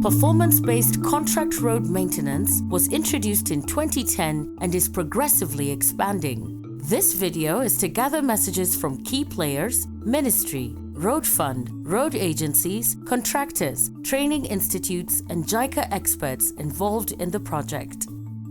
Performance-based contract road maintenance was introduced in 2010 and is progressively expanding. This video is to gather messages from key players, ministry, road fund, road agencies, contractors, training institutes, and Jica experts involved in the project.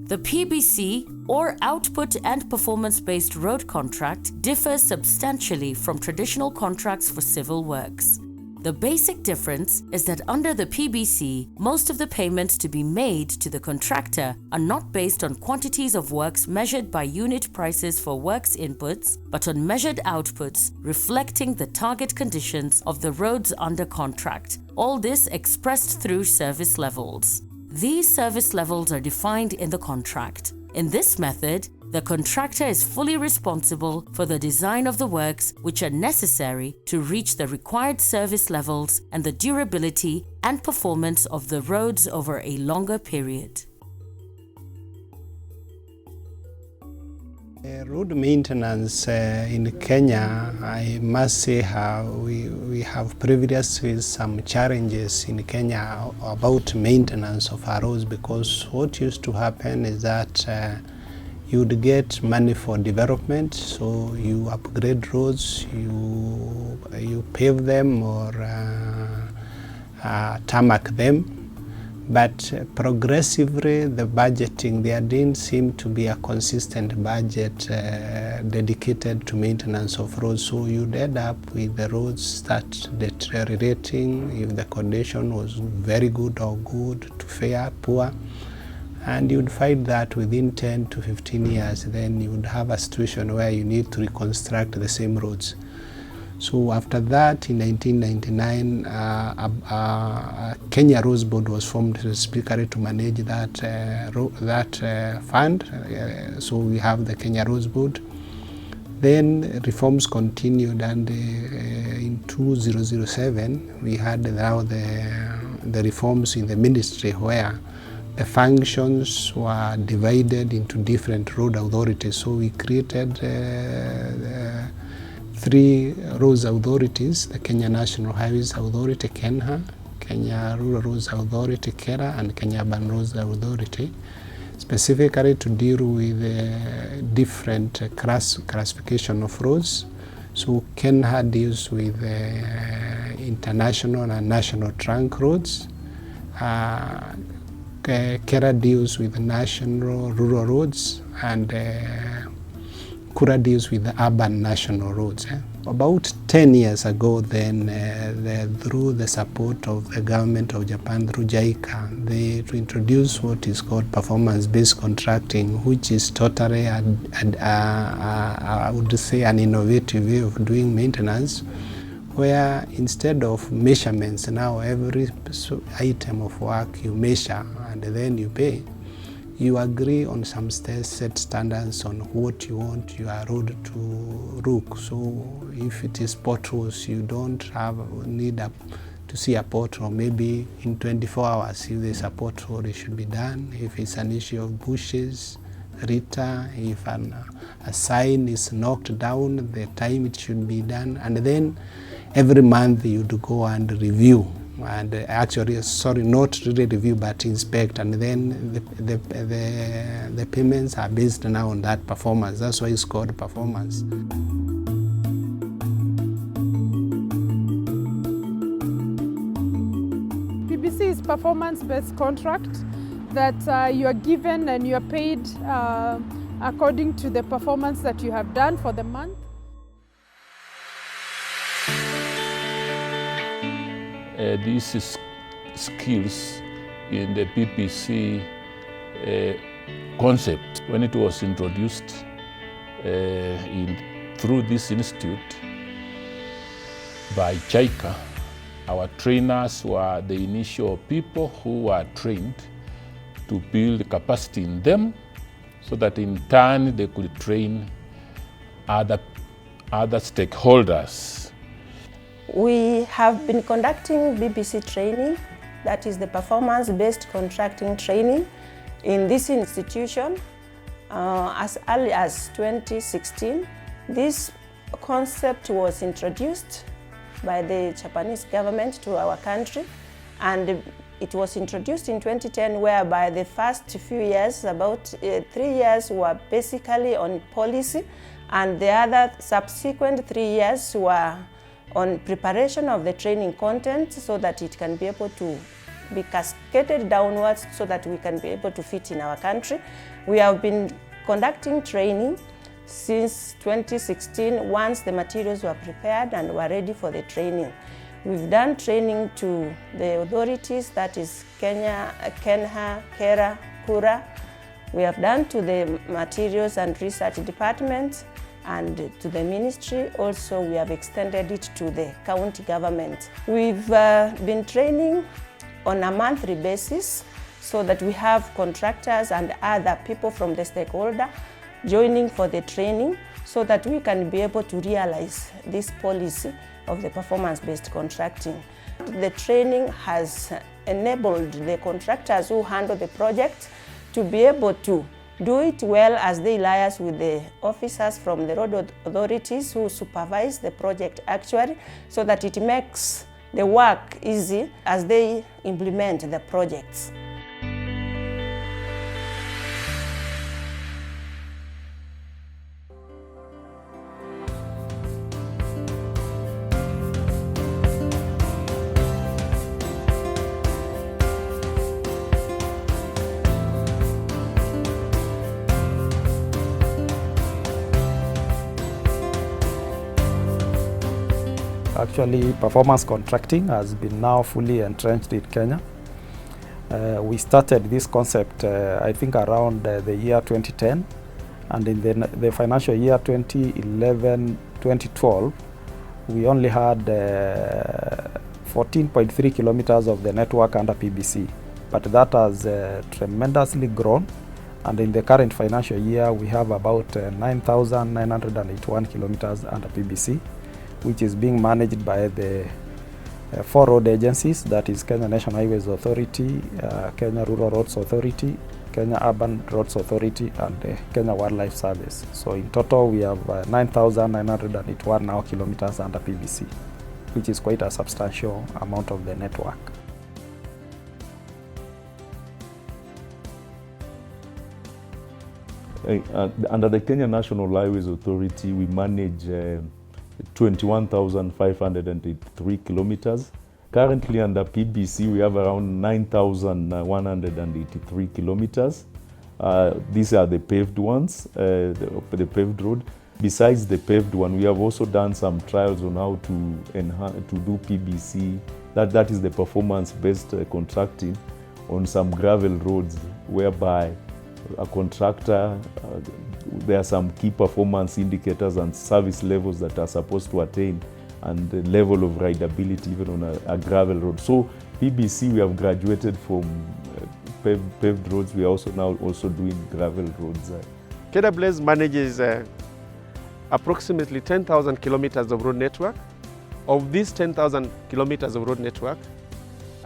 The PBC, or Output and Performance-Based Road Contract, differs substantially from traditional contracts for civil works. The basic difference is that under the PBC, most of the payments to be made to the contractor are not based on quantities of works measured by unit prices for works inputs, but on measured outputs reflecting the target conditions of the roads under contract, all this expressed through service levels. These service levels are defined in the contract. In this method, the contractor is fully responsible for the design of the works which are necessary to reach the required service levels and the durability and performance of the roads over a longer period. Road maintenance in Kenya, I must say we have previously with some challenges in Kenya about maintenance of our roads, because what used to happen is that you would get money for development, so you upgrade roads, you pave them or tarmac them. But progressively, the budgeting, there didn't seem to be a consistent budget dedicated to maintenance of roads. So you'd end up with the roads start deteriorating if the condition was very good or good to fair, poor. And you'd find that within 10 to 15 years, then you would have a situation where you need to reconstruct the same roads. So after that, in 1999, Kenya Roads Board was formed specifically to manage that fund. So we have the Kenya Roads Board. Then reforms continued, and in 2007, we had now the reforms in the ministry, where the functions were divided into different road authorities. So we created 3 roads authorities: the Kenya National Highways Authority, KENHA, Kenya Rural Roads Authority, KERA, and Kenya Urban Roads Authority, specifically to deal with different classification of roads. So KENHA deals with international and national trunk roads. KERA deals with national rural roads, and KURA deals with the urban national roads. About 10 years ago then, through the support of the government of Japan, through JICA, they introduced what is called performance-based contracting, which is totally, I would say, an innovative way of doing maintenance, where instead of measurements, now every item of work you measure and then you pay. You agree on some set standards on what you want your road to look. So if it is potholes, you don't need to see a pothole. Maybe in 24 hours, if there's a pothole, it should be done. If it's an issue of bushes, litter, if a sign is knocked down, the time it should be done. And then every month you'd go and review. And actually, sorry, not really review, but inspect, and then the payments are based now on that performance. That's why it's called performance. PBC is performance-based contract that you are given and you are paid according to the performance that you have done for the month. These skills in the PPC concept, when it was introduced through this institute by JICA, our trainers were the initial people who were trained to build capacity in them, so that in turn they could train other stakeholders. We have been conducting BBC training, that is the performance-based contracting training, in this institution as early as 2016. This concept was introduced by the Japanese government to our country, and It was introduced in 2010, whereby the first few years, about 3 years, were basically on policy, and the other subsequent 3 years were on preparation of the training content so that it can be able to be cascaded downwards so that we can be able to fit in our country. We have been conducting training since 2016 once the materials were prepared and were ready for the training. We've done training to the authorities, that is Kenya, Kenha, Kera, Kura. We have done to the materials and research department and to the ministry. Also, we have extended it to the county government. We've been training on a monthly basis so that we have contractors and other people from the stakeholder joining for the training so that we can be able to realize this policy of the performance-based contracting. The training has enabled the contractors who handle the project to be able to do it well as they liaise with the officers from the road authorities who supervise the project actually, so that it makes the work easy as they implement the projects. Actually, performance contracting has been now fully entrenched in Kenya. We started this concept, I think, around the year 2010, and in the financial year 2011-2012, we only had 14.3 kilometers of the network under PBC, but that has tremendously grown, and in the current financial year, we have about 9,981 kilometers under PBC, which is being managed by the 4 road agencies, that is Kenya National Highways Authority, Kenya Rural Roads Authority, Kenya Urban Roads Authority, and Kenya Wildlife Service. So in total, we have 9,981 now kilometers under PBC, which is quite a substantial amount of the network. Under the Kenya National Highways Authority, we manage 21,583 kilometers. Currently under PBC, we have around 9,183 kilometers. These are the paved ones, the paved road. Besides the paved one, we have also done some trials on how to do PBC. That is the performance-based contracting on some gravel roads, whereby a contractor, there are some key performance indicators and service levels that are supposed to attain, and the level of rideability even on a gravel road. So PBC, we have graduated from paved roads. We are also now doing gravel roads. KWS manages approximately 10,000 kilometers of road network. Of these 10,000 kilometers of road network,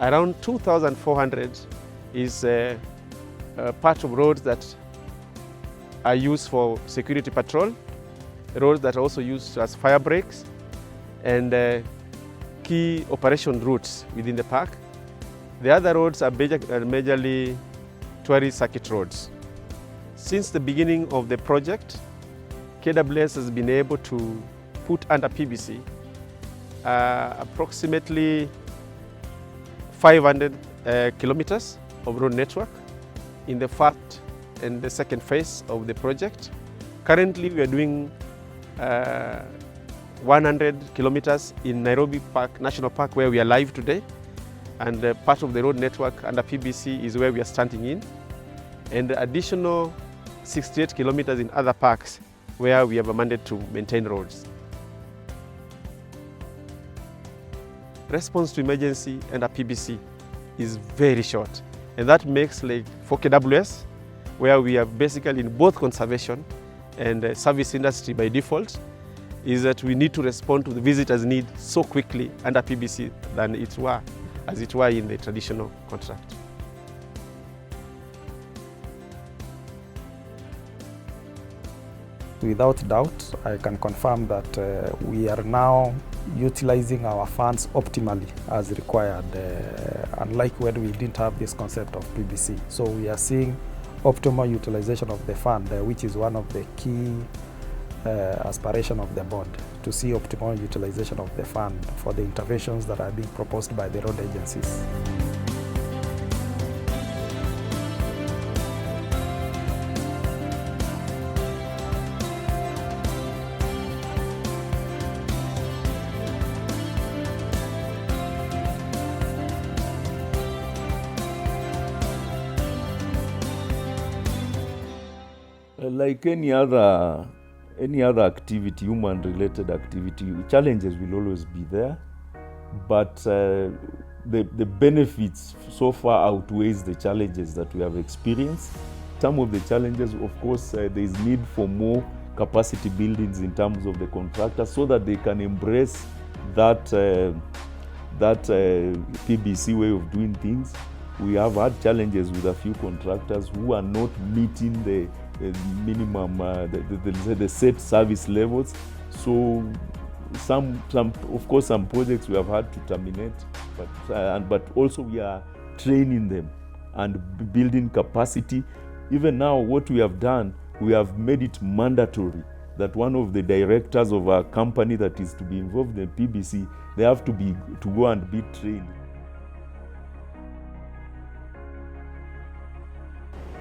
around 2,400 is part of roads that are used for security patrol, roads that are also used as fire breaks, and key operation routes within the park. The other roads are majorly tourist circuit roads. Since the beginning of the project, KWS has been able to put under PBC approximately 500 kilometers of road network in the first and the second phase of the project. Currently, we are doing 100 kilometers in Nairobi National Park, where we are live today. And part of the road network under PBC is where we are starting in. And additional 68 kilometers in other parks where we have a mandate to maintain roads. Response to emergency under PBC is very short. And that makes, like, for KWS, where we are basically in both conservation and service industry by default, is that we need to respond to the visitors' need so quickly under PBC than as it were in the traditional contract. Without doubt, I can confirm that we are now utilizing our funds optimally as required, unlike when we didn't have this concept of PBC. So we are seeing optimal utilization of the fund, which is one of the key aspiration of the board, to see optimal utilization of the fund for the interventions that are being proposed by the road agencies. Like any other activity, human-related activity, challenges will always be there, but the benefits so far outweighs the challenges that we have experienced. Some of the challenges, of course, there is need for more capacity buildings in terms of the contractors so that they can embrace that PBC way of doing things. We have had challenges with a few contractors who are not meeting the minimum, the set service levels. So of course, some projects we have had to terminate, but also we are training them and building capacity. Even now, what we have done, we have made it mandatory that one of the directors of a company that is to be involved in PBC, they have to go and be trained.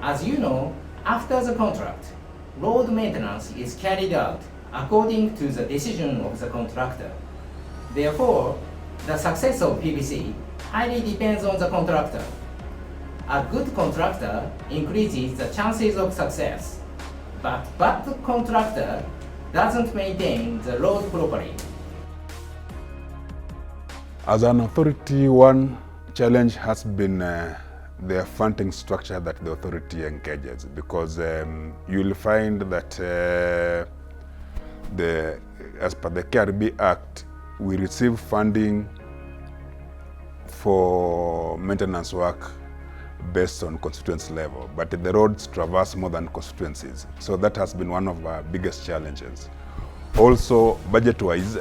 As you know, after the contract, road maintenance is carried out according to the decision of the contractor. Therefore, the success of PBC highly depends on the contractor. A good contractor increases the chances of success, but bad contractor doesn't maintain the road properly. As an authority, one challenge has been the funding structure that the authority engages, because you'll find that as per the KRB Act, we receive funding for maintenance work based on constituency level, but the roads traverse more than constituencies. So that has been one of our biggest challenges. Also, budget-wise,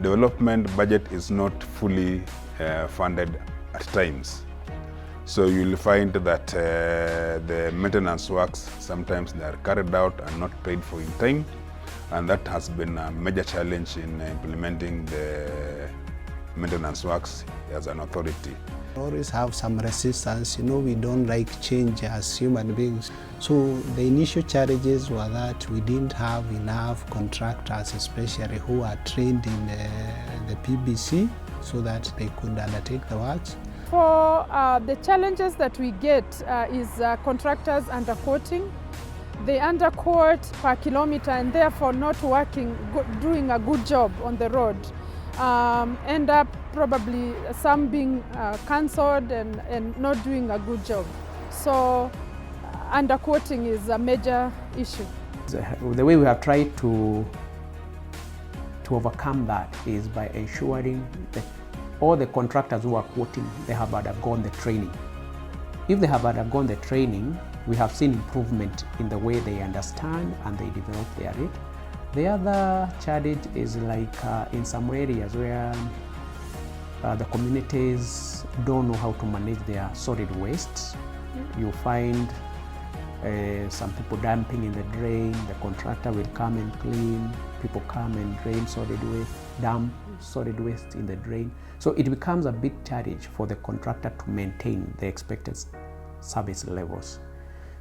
development budget is not fully funded at times. So you'll find that the maintenance works, sometimes they are carried out and not paid for in time, and that has been a major challenge in implementing the maintenance works as an authority. We always have some resistance, we don't like change as human beings. So the initial challenges were that we didn't have enough contractors, especially who are trained in the PBC, so that they could undertake the works. For the challenges that we get is contractors underquoting. They underquote per kilometer and therefore not doing a good job on the road. End up probably some being cancelled and not doing a good job. So underquoting is a major issue. The way we have tried to overcome that is by ensuring that all the contractors who are quoting, they have undergone the training. If they have undergone the training, we have seen improvement in the way they understand and they develop their rate. The other challenge is like in some areas where the communities don't know how to manage their solid wastes. You find some people dumping in the drain, the contractor will come and clean, people come and drain solid waste, dump solid waste in the drain. So it becomes a big challenge for the contractor to maintain the expected service levels.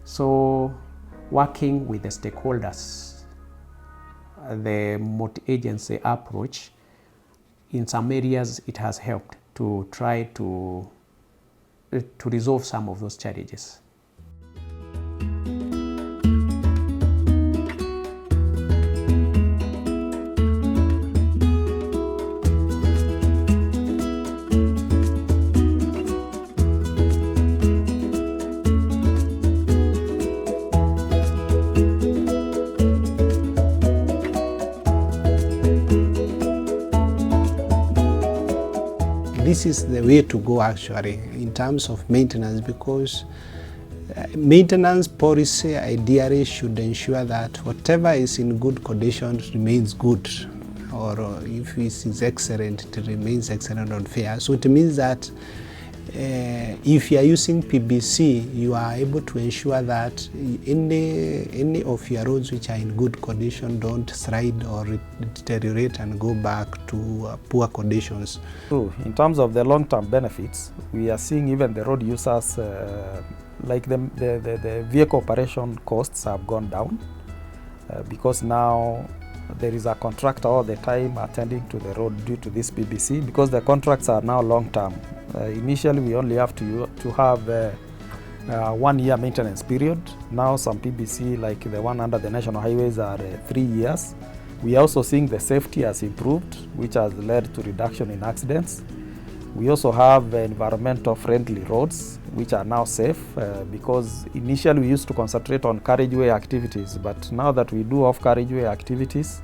So working with the stakeholders, the multi-agency approach, in some areas it has helped to try to resolve some of those challenges. This is the way to go actually in terms of maintenance, because maintenance policy ideally should ensure that whatever is in good condition remains good, or if it is excellent, it remains excellent or fair. So it means that if you are using PBC, you are able to ensure that any of your roads which are in good condition don't slide or deteriorate and go back to poor conditions. True. In terms of the long-term benefits, we are seeing even the road users, like the vehicle operation costs have gone down because now there is a contractor all the time attending to the road due to this PBC, because the contracts are now long-term. Initially, we only have to have a 1-year maintenance period. Now some PBC, like the one under the national highways, are 3 years. We are also seeing the safety has improved, which has led to reduction in accidents. We also have environmental friendly roads, which are now safe because initially we used to concentrate on carriageway activities, but now that we do off carriageway activities,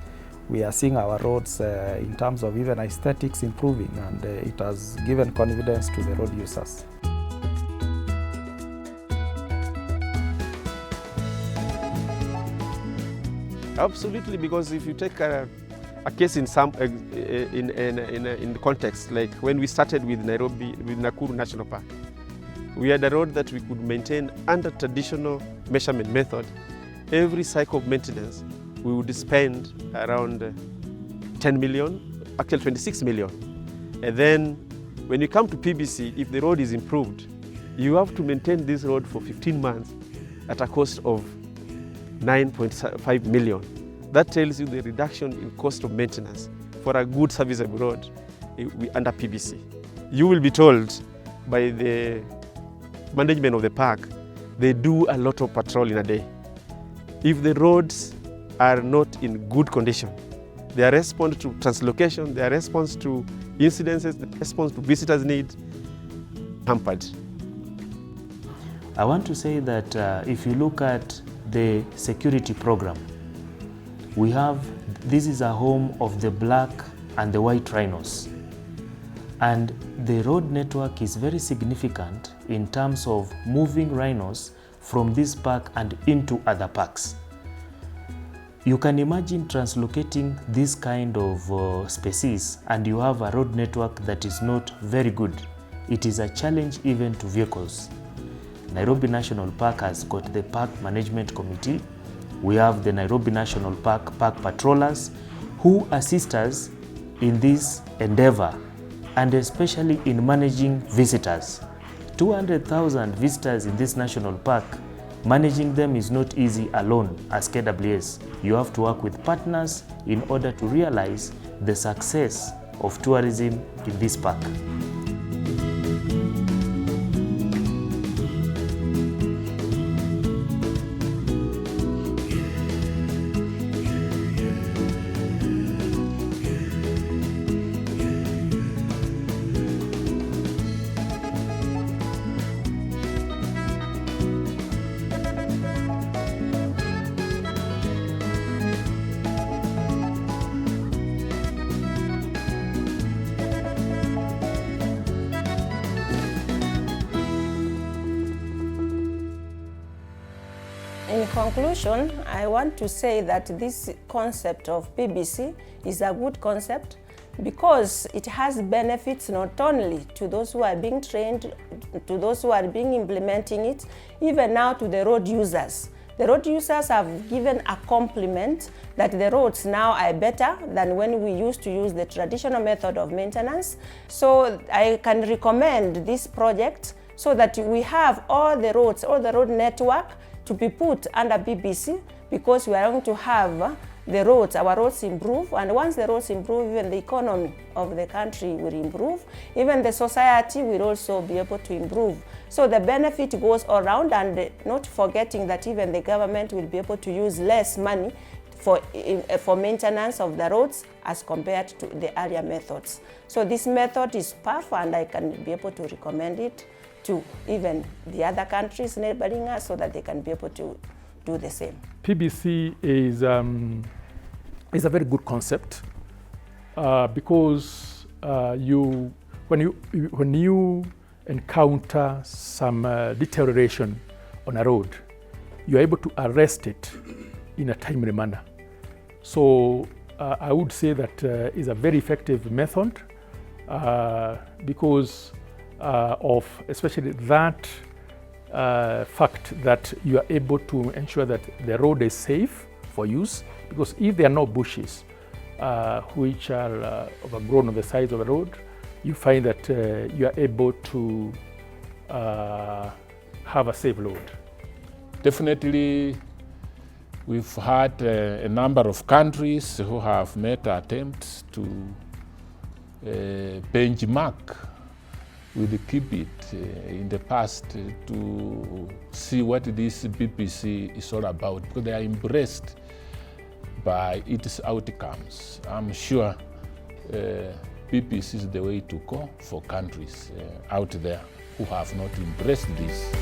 we are seeing our roads in terms of even aesthetics improving, and it has given confidence to the road users. Absolutely, because if you take a case in some in the context, like when we started with Nairobi, with Nakuru National Park, we had a road that we could maintain under traditional measurement method. Every cycle of maintenance, we would spend around 10 million, actually 26 million. And then when you come to PBC, if the road is improved, you have to maintain this road for 15 months at a cost of 9.5 million. That tells you the reduction in cost of maintenance for a good serviceable road under PBC. You will be told by the management of the park, they do a lot of patrol in a day. If the roads are not in good condition, their response to translocation, their response to incidences, their response to visitors' needs, hampered. I want to say that if you look at the security program, this is a home of the black and the white rhinos. And the road network is very significant in terms of moving rhinos from this park and into other parks. You can imagine translocating this kind of species and you have a road network that is not very good. It is a challenge even to vehicles. Nairobi National Park has got the Park Management Committee. We have the Nairobi National Park patrollers who assist us in this endeavor, and especially in managing visitors. 200,000 visitors in this national park. Managing them is not easy alone as KWS. You have to work with partners in order to realize the success of tourism in this park. In conclusion, I want to say that this concept of PBC is a good concept because it has benefits not only to those who are being trained, to those who are being implementing it, even now to the road users. The road users have given a compliment that the roads now are better than when we used to use the traditional method of maintenance. So I can recommend this project so that we have all the roads, all the road network to be put under PBC, because we are going to have the roads, our roads improve, and once the roads improve, even the economy of the country will improve, even the society will also be able to improve. So the benefit goes around, and not forgetting that even the government will be able to use less money for maintenance of the roads as compared to the earlier methods. So this method is powerful, and I can be able to recommend it to even the other countries neighboring us so that they can be able to do the same. PBC is a very good concept because when you encounter some deterioration on a road, you are able to arrest it in a timely manner. So I would say that is a very effective method because of especially that fact that you are able to ensure that the road is safe for use, because if there are no bushes which are overgrown on the sides of the road, you find that you are able to have a safe road. Definitely, we've had a number of countries who have made attempts to benchmark with the Kibit in the past to see what this PPC is all about, because they are impressed by its outcomes. I'm sure PPC is the way to go for countries out there who have not embraced this.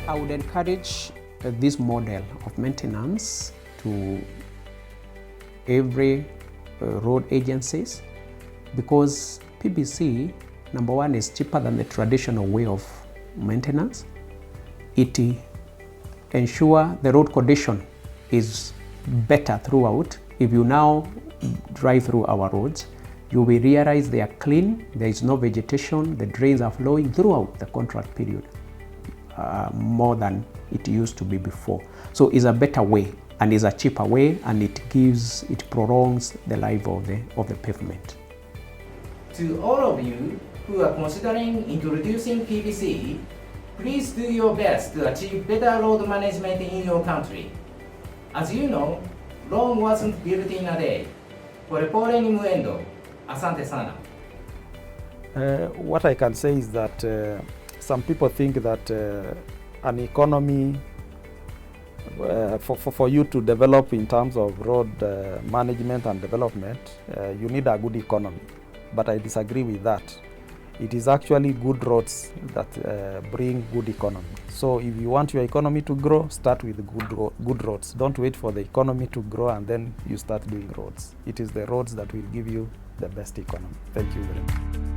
I would encourage this model of maintenance to every road agencies, because PPC, number one, is cheaper than the traditional way of maintenance. It ensures the road condition is better throughout. If you now drive through our roads, you will realize they are clean, there is no vegetation, the drains are flowing throughout the contract period. More than it used to be before. So it's a better way and it's a cheaper way, and it prolongs the life of the pavement. To all of you who are considering introducing PPC, please do your best to achieve better road management in your country. As you know, Rome wasn't built in a day. Polepole ni mwendo. Asante sana. What I can say is that some people think that an economy for you to develop in terms of road management and development, you need a good economy. But I disagree with that. It is actually good roads that bring good economy. So if you want your economy to grow, start with good roads. Don't wait for the economy to grow and then you start doing roads. It is the roads that will give you the best economy. Thank you very much.